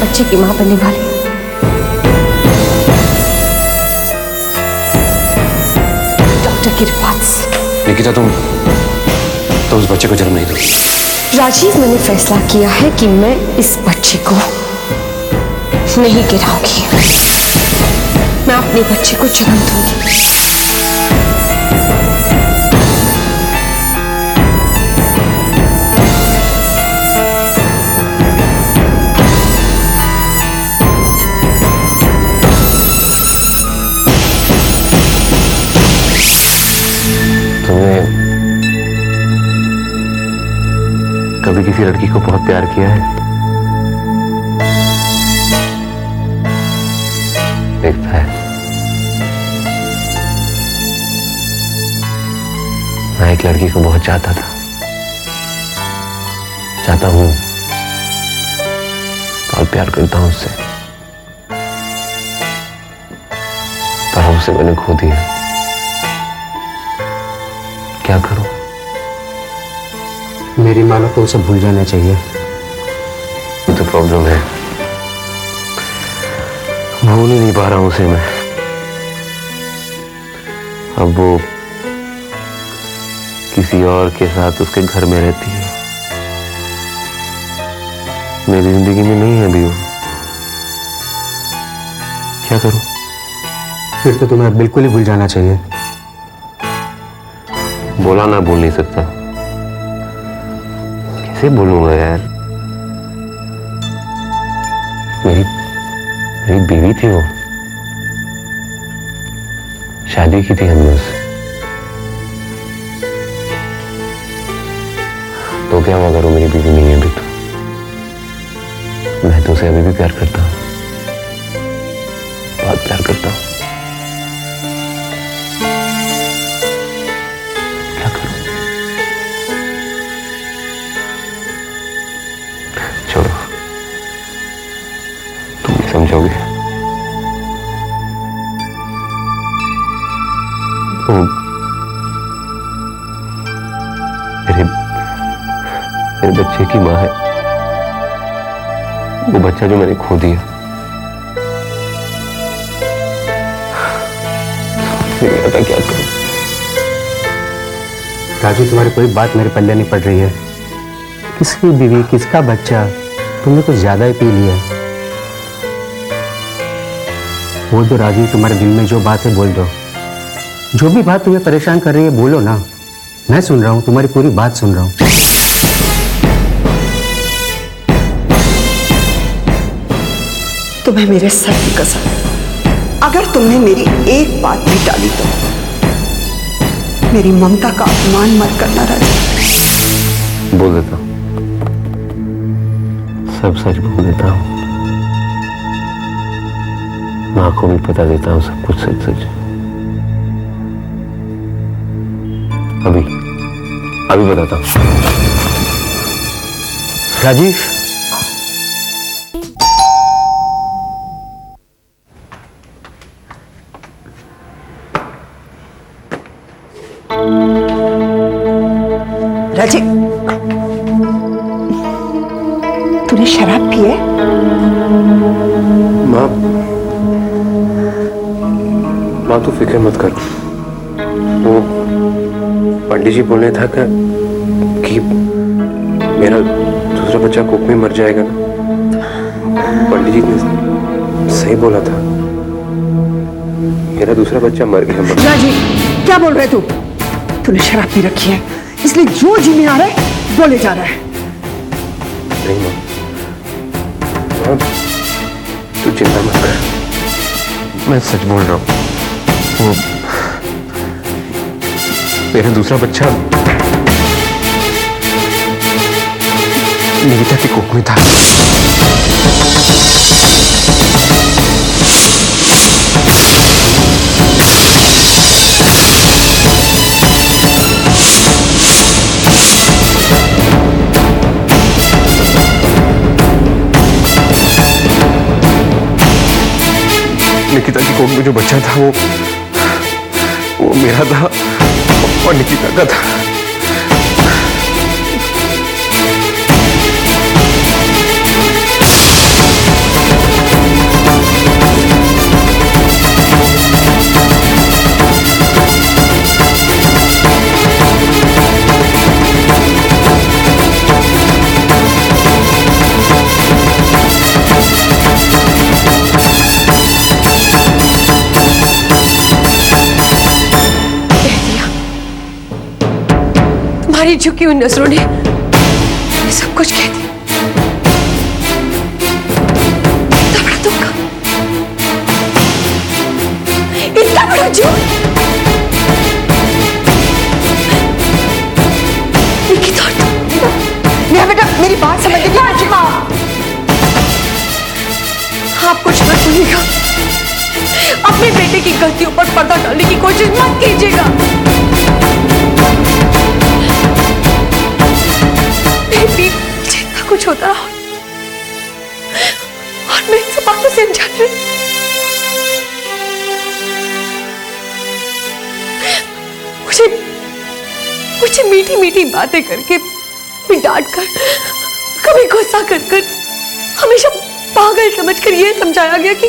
बच्चे की मां बनने वाली हूं। डॉक्टर की रिपोर्ट से। निकिता, तुम तो उस बच्चे को जन्म नहीं दोगी। राजीव, मैंने फैसला किया है कि मैं इस बच्चे को नहीं गिराऊंगी। मैं अपने बच्चे को जन्म दूंगी। कभी किसी लड़की को बहुत प्यार किया है? देखता है। मैं एक लड़की को बहुत चाहता था, चाहता हूं, बहुत प्यार करता हूं उससे, पर उसे मैंने खो दिया। क्या करूं? मेरी मानो को उसे भूल जाना चाहिए। ये तो प्रॉब्लम है, भूल ही नहीं पा रहा हूं उसे मैं। अब वो किसी और के साथ उसके घर में रहती है। मेरी जिंदगी में नहीं है अभी वो। क्या करूं? फिर तो तुम्हें बिल्कुल ही भूल जाना चाहिए। बोला ना भूल नहीं सकता, कैसे बोलूंगा यार? मेरी बीवी थी वो, शादी की थी हमने उससे। तो क्या हुआ करो, मेरी बीवी नहीं है अभी तो। मैं तो उसे अभी भी प्यार करता हूं, बहुत प्यार करता हूं। क्या करूं? छोड़ो, तुम नहीं समझोगे। मेरे बच्चे की मां है वो बच्चा जो मैंने खो दिया। नहीं आता क्या करूं। राजू, तुम्हारी कोई बात मेरे पल्ले नहीं पड़ रही है। किसकी बीवी, किसका बच्चा, तुमने कुछ ज्यादा ही पी लिया। बोल दो राजू, तुम्हारे दिल में जो बात है बोल दो। जो भी बात तुम्हें परेशान कर रही है बोलो ना, मैं सुन रहा हूं, तुम्हारी पूरी बात सुन रहा हूं। तुम्हें मेरे सर की कसम, अगर तुमने मेरी एक बात भी टाली तो मेरी ममता का अपमान मत करना राजू। बोल देता हूं, सब सच बोल देता हूं। मां को भी पता देता हूं सब कुछ सच सच। अभी बताता हूं। राजीव, राजीव, तूने शराब पी है? माँ तू फिक्र मत कर। वो पंडित जी बोलने था कि मेरा दूसरा बच्चा कोख में मर जाएगा ना। पंडित जी ने सही बोला था, मेरा दूसरा बच्चा मर गया। राजीव, क्या बोल रहे तू? तूने शराब पी रखी है, इसलिए जो जी में आ रहा है बोले जा रहा है। नहीं माँ, तू चिंता मत कर, मैं सच बोल रहा हूँ। वो मेरा दूसरा बच्चा निकिता के कोख में था। निकिता की कोख में जो बच्चा था वो मेरा था और निकिता का था। तुम्हारी झुकी हुई नजरों ने ये सब कुछ कह दिया। इतना बड़ा धोखा, इतना बड़ा झूठ। बेटा मेरी बात समझ लीजिए। आप कुछ मत सुनिएगा, अपने बेटे की गलतियों पर पर्दा डालने की कोशिश मत कीजिएगा। जितना कुछ होता रहा और मैं इन सब बातों से अनजान रही। मुझे मीठी मीठी बातें करके, डांट कर, कभी गुस्सा कर हमेशा पागल समझकर यह समझाया गया कि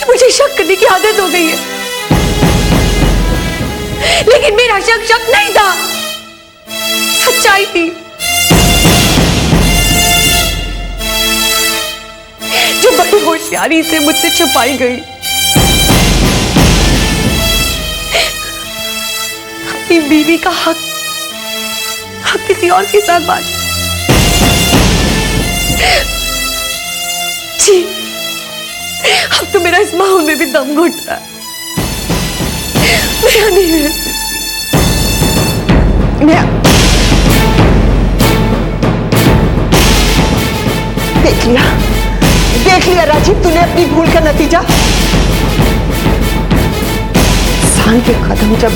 मुझे शक करने की आदत हो गई है। लेकिन मेरा शक नहीं था, सच्चाई थी जो बड़ी होशियारी से मुझसे छुपाई गई। अपनी बीवी का हक किसी और के साथ बांट। जी, अब तो मेरा इस माहौल में भी दम घुट रहा है। मैं नहीं रह सकती। देख लिया राजीव, तूने अपनी भूल का नतीजा। इंसान के कदम जब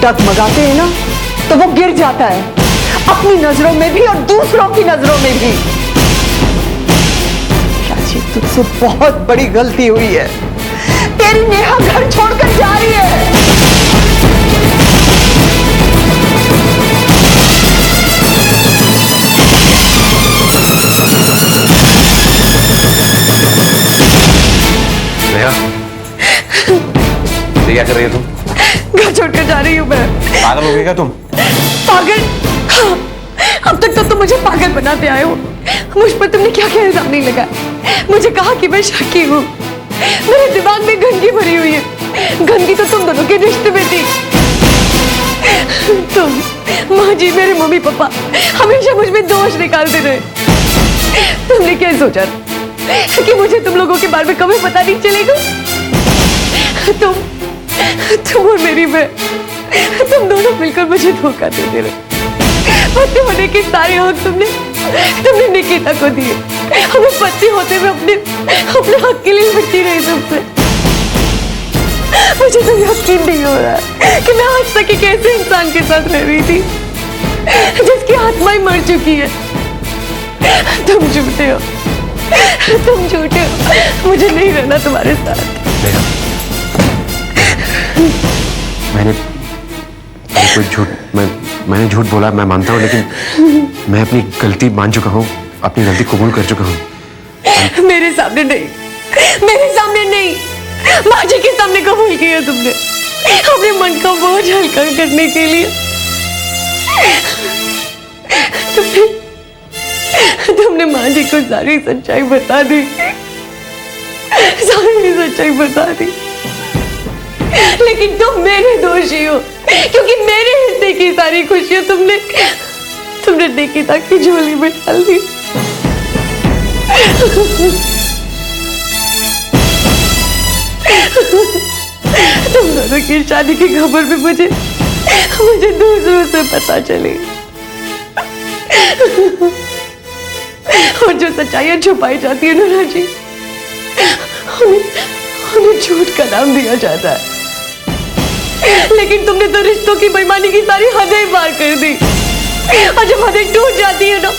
डगमगाते हैं ना तो वो गिर जाता है, अपनी नजरों में भी और दूसरों की नजरों में भी। राजीव, तुझसे बहुत बड़ी गलती हुई है। तेरी नेहा घर छोड़कर जा रही है। नेहा, क्या कर रही है तुम? घर छोड़कर जा रही हूँ मैं। पागल हो गई क्या तुम? पागल? हाँ, अब तक तो तुम मुझे पागल बनाते आए हो। मुझ पर तुमने क्या क्या इल्जाम नहीं लगाया। मुझे कहा कि मैं शकी हूँ। मेरे दिमाग में गंदगी भरी हुई है। गंदगी तो तुम दोनों के रिश्ते में थी। तुम, माँ जी, मेरे मम्मी पापा हमेशा मुझ में दोष निकालते रहे। तुमने क्या सोचा कि मुझे तुम लोगों के बारे में कभी पता नहीं चलेगा? तुम और मेरी बहन, तुम दोनों मिलकर मुझे धोखा देते रहे। पति होने के सारे हक तुमने निकिता को दिए। हमें पति होते हुए अपने हक के लिए लड़ती रही तुमसे। मुझे तो यकीन नहीं हो रहा कि मैं आज तक एक ऐसे इंसान के साथ रह रही थी जिसकी आत्मा ही मर चुकी है। तुम झूठे हो, तुम झूठे हो। मुझे नहीं रहना तुम्हारे साथ। मैंने झूठ बोला, मैं मानता हूँ, लेकिन मैं अपनी गलती मान चुका हूँ, अपनी गलती कबूल कर चुका हूँ। मेरे सामने नहीं, मेरे सामने नहीं, माँ जी के सामने कबूल किया तुमने, अपने मन का बोझ हल्का करने के लिए। तुमने माँ जी को सारी सच्चाई बता दी, सारी सच्चाई बता दी। लेकिन तुम मेरे दोषी हो, क्योंकि मेरे हिस्से की सारी खुशियां तुमने निकिता की झोली में डाल दी। तुम दोनों की शादी की खबर भी मुझे दूसरों से पता चली। और जो सच्चाइयां छुपाई जाती है ना राजी, उन्हें झूठ का नाम दिया जाता है। लेकिन तुमने तो रिश्तों की बेईमानी की सारी हदें पार कर दी। और जब हदें टूट जाती है ना,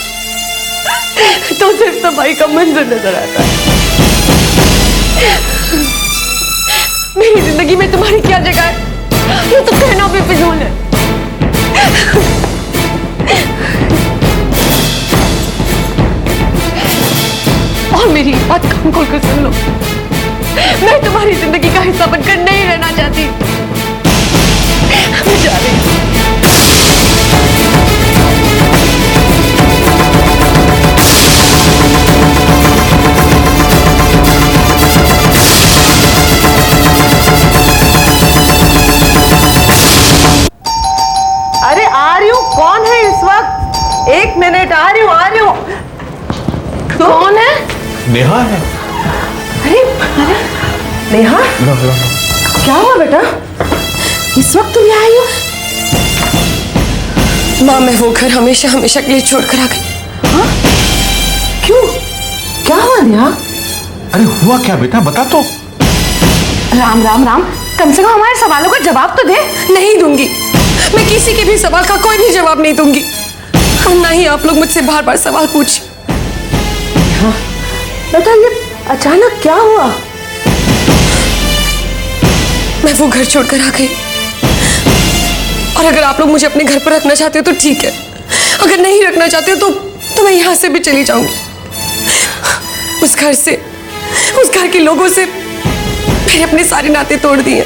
तो सिर्फ तबाही का मंजर नजर आता है। मेरी जिंदगी में तुम्हारी क्या जगह है, ये तो कहना भी फिजूल है। और मेरी बात कान खोल कर सुन लो, मैं तुम्हारी जिंदगी का हिस्सा बनकर नहीं रहना चाहती। मैं जा रही हूँ। एक मिनट, आ रही हूँ। कौन है? नेहा है। अरे नेहा, क्या हुआ बेटा? इस वक्त तुम यहाँ आई हो? माँ, मैं वो घर हमेशा हमेशा के लिए छोड़कर आ गई। हाँ? क्यों? क्या हुआ नेहा? अरे हुआ क्या बेटा, बता तो। राम राम राम, कम से कम हमारे सवालों का जवाब तो दे। नहीं दूंगी, मैं किसी के भी सवाल का कोई भी जवाब नहीं दूंगी, और ना ही आप लोग मुझसे बार बार सवाल पूछ। हाँ बेटा, ये अचानक क्या हुआ? मैं वो घर छोड़कर आ गई, और अगर आप लोग मुझे अपने घर पर रखना चाहते हो तो ठीक है, अगर नहीं रखना चाहते हो तो मैं यहां से भी चली जाऊंगी। उस घर से, उस घर के लोगों से मैंने अपने सारे नाते तोड़ दिए।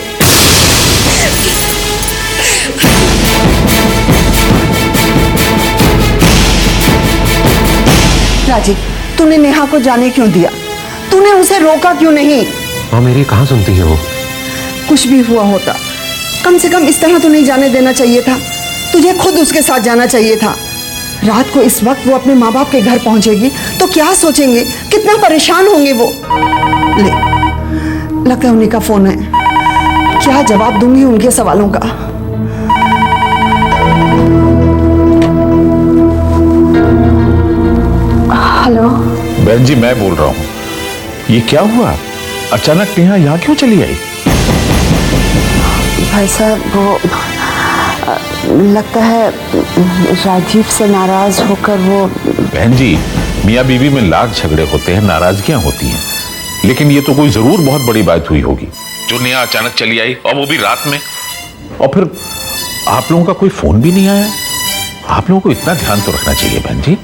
राजीव, तूने नेहा को जाने क्यों दिया? तूने उसे रोका क्यों नहीं? माँ मेरी कहाँ सुनती है वो? कुछ भी हुआ होता, कम से कम इस तरह तो नहीं जाने देना चाहिए था। तुझे खुद उसके साथ जाना चाहिए था। रात को इस वक्त वो अपने माँ बाप के घर पहुंचेगी तो क्या सोचेंगे, कितना परेशान होंगे वो। ले, लगता है उन्हीं का फोन है। क्या जवाब दूंगी उनके सवालों का? हेलो। बहन जी, मैं बोल रहा हूँ। ये क्या हुआ, अचानक नेहा यहाँ क्यों चली आई? भाई साहब, वो लगता है राजीव से नाराज होकर वो। बहन जी, मियाँ बीवी में लाख झगड़े होते हैं, नाराजगियां होती हैं, लेकिन ये तो कोई जरूर बहुत बड़ी बात हुई होगी जो नेहा अचानक चली आई, और वो भी रात में। और फिर आप लोगों का कोई फोन भी नहीं आया। आप लोगों को इतना ध्यान तो रखना चाहिए बहन जी।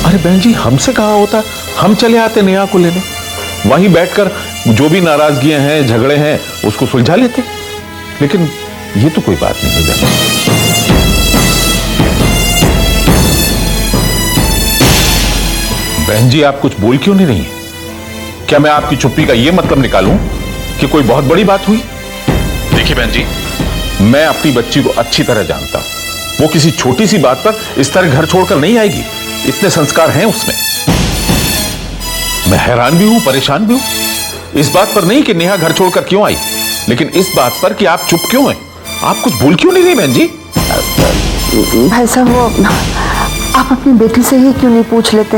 अरे बहन जी, हमसे कहा होता, हम चले आते नेहा को लेने, वहीं बैठकर जो भी नाराजगियां हैं, झगड़े हैं, उसको सुलझा लेते। लेकिन ये तो कोई बात नहीं है बहन जी। आप कुछ बोल क्यों नहीं रही? क्या मैं आपकी चुप्पी का यह मतलब निकालूं कि कोई बहुत बड़ी बात हुई? देखिए बहन जी, मैं अपनी बच्ची को अच्छी तरह जानता हूं। वो किसी छोटी सी बात पर इस तरह घर छोड़कर नहीं आएगी। इतने संस्कार हैं उसमें। मैं हैरान भी हूं, परेशान भी हूं, इस बात पर नहीं कि नेहा घर छोड़कर क्यों आई, लेकिन इस बात पर कि आप चुप क्यों हैं। आप कुछ भूल क्यों नहीं रही बहन जी? भाई साहब, वो आप अपनी बेटी से ही क्यों नहीं पूछ लेते?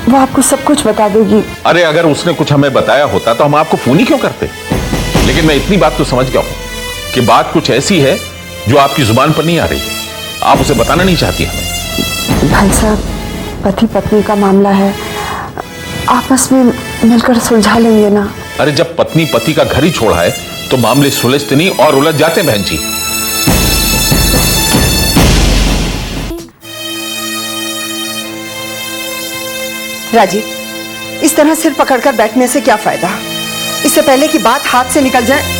वो आपको सब कुछ बता देगी। अरे अगर उसने कुछ हमें बताया होता तो हम आपको फोन ही क्यों करते। लेकिन मैं इतनी बात तो समझ गया हूं कि बात कुछ ऐसी है जो आपकी जुबान पर नहीं आ रही है। आप उसे बताना नहीं चाहती हमें। भाई साहब, पति पत्नी का मामला है, आपस में मिलकर सुलझा लेंगे ना। अरे जब पत्नी पति का घर ही छोड़ा है तो मामले सुलझते नहीं और उलझ जाते बहन जी। राजीव, इस तरह सिर पकड़कर बैठने से क्या फायदा? इससे पहले कि बात हाथ से निकल जाए।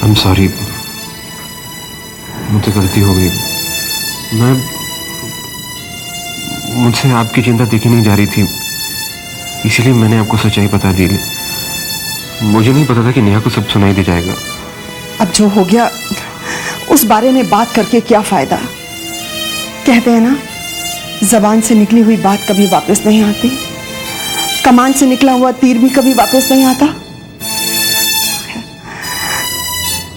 I'm sorry, मुझसे गलती हो गई। मुझसे आपकी चिंता देखी नहीं जा रही थी, इसीलिए मैंने आपको सच्चाई बता दी। मुझे नहीं पता था कि नेहा को सब सुनाई दे जाएगा। अब जो हो गया उस बारे में बात करके क्या फायदा? कहते हैं ना, जबान से निकली हुई बात कभी वापस नहीं आती, कमान से निकला हुआ तीर भी कभी वापस नहीं आता।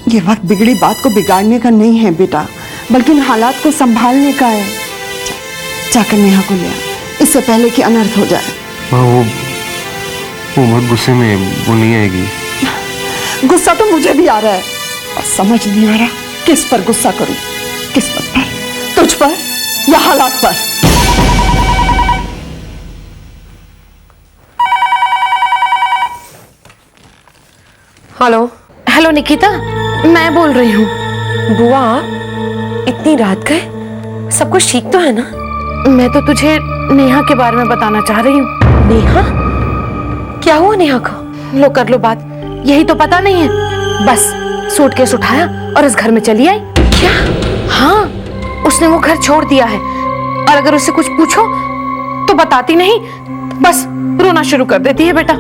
ये वक्त बिगड़ी बात को बिगाड़ने का नहीं है बेटा, बल्कि हालात को संभालने का है। जाकर नेहा को ले आ, इससे पहले कि अनर्थ हो जाए। माँ, वो बहुत गुस्से में, वो नहीं आएगी। गुस्सा तो मुझे भी आ रहा है, और समझ नहीं आ रहा किस पर गुस्सा करूं। किस्मत पर, तुझ पर, या हालात पर? हेलो। हेलो निकिता, मैं बोल रही हूँ। बुआ, इतनी रात गए, सब कुछ ठीक तो है ना? मैं तो तुझे नेहा के बारे में बताना चाह रही हूँ। नेहा? क्या हुआ नेहा को? लो कर लो बात, यही तो पता नहीं है। बस सूटकेस उठाया और इस घर में चली आई। क्या? हाँ, उसने वो घर छोड़ दिया है, और अगर उससे कुछ पूछो तो बताती नहीं, बस रोना शुरू कर देती है बेटा।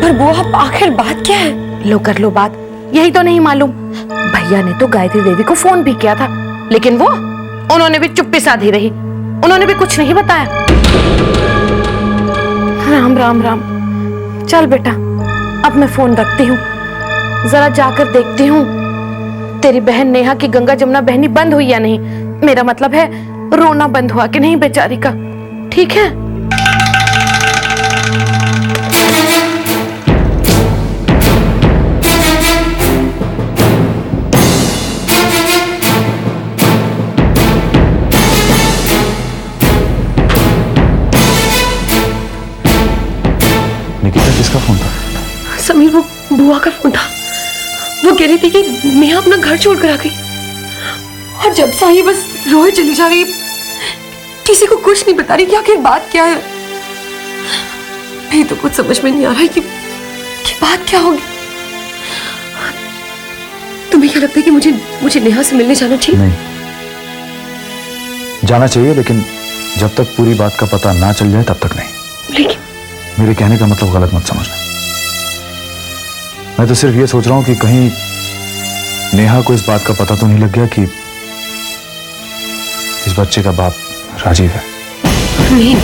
पर बुआ, आखिर बात क्या है? लो कर लो बात, यही तो नहीं मालूम। भैया ने तो गायत्री देवी को फोन भी किया था, लेकिन उन्होंने भी चुप्पी साधी रही, उन्होंने भी कुछ नहीं बताया। राम राम राम। चल बेटा, अब मैं फोन रखती हूँ, जरा जाकर देखती हूँ तेरी बहन नेहा की गंगा जमुना बहनी बंद हुई या नहीं। मेरा मतलब है रोना बंद हुआ कि नहीं बेचारी का। ठीक है? निकिता, किसका फोन था? समीर, वो बुआ का फोन था। वो कह रही थी कि नेहा अपना घर छोड़कर आ गई और जब से आई बस रोए चली जा रही, किसी को कुछ नहीं बता रही कि आखिर बात क्या है। नहीं तो कुछ समझ में नहीं आ रहा है कि बात क्या होगी। तुम्हें क्या लगता है कि मुझे नेहा से मिलने जाना चाहिए? नहीं, जाना चाहिए, लेकिन जब तक पूरी बात का पता ना चल जाए तब तक नहीं। लेकिन मेरे कहने का मतलब गलत मत समझना। मैं तो सिर्फ ये सोच रहा हूं कि कहीं नेहा को इस बात का पता तो नहीं लग गया कि इस बच्चे का बाप राजीव है। नहीं,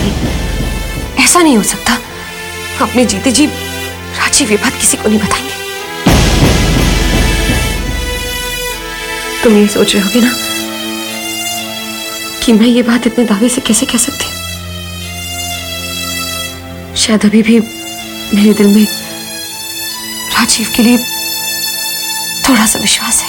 ऐसा नहीं हो सकता। अपने जीते जी राजीव ये बात किसी को नहीं बताएंगे। तुम ये सोच रहे होगे ना कि मैं ये बात इतने दावे से कैसे कह सकती हूँ। शायद अभी भी मेरे दिल में राजीव के लिए थोड़ा सा विश्वास है।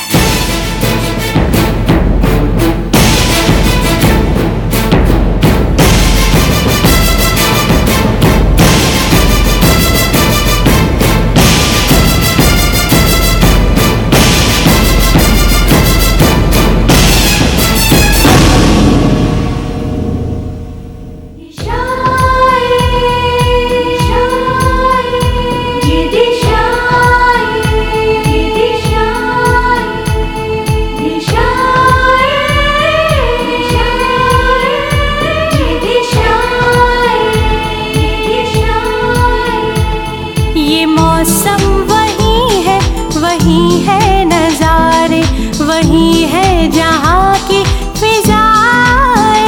वही है जहाँ की फिजाएं,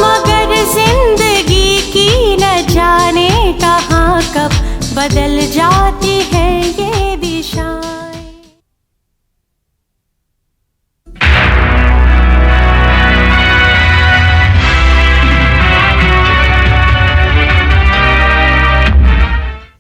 मगर जिंदगी की न जाने कहाँ कब बदल जाती है ये दिशा।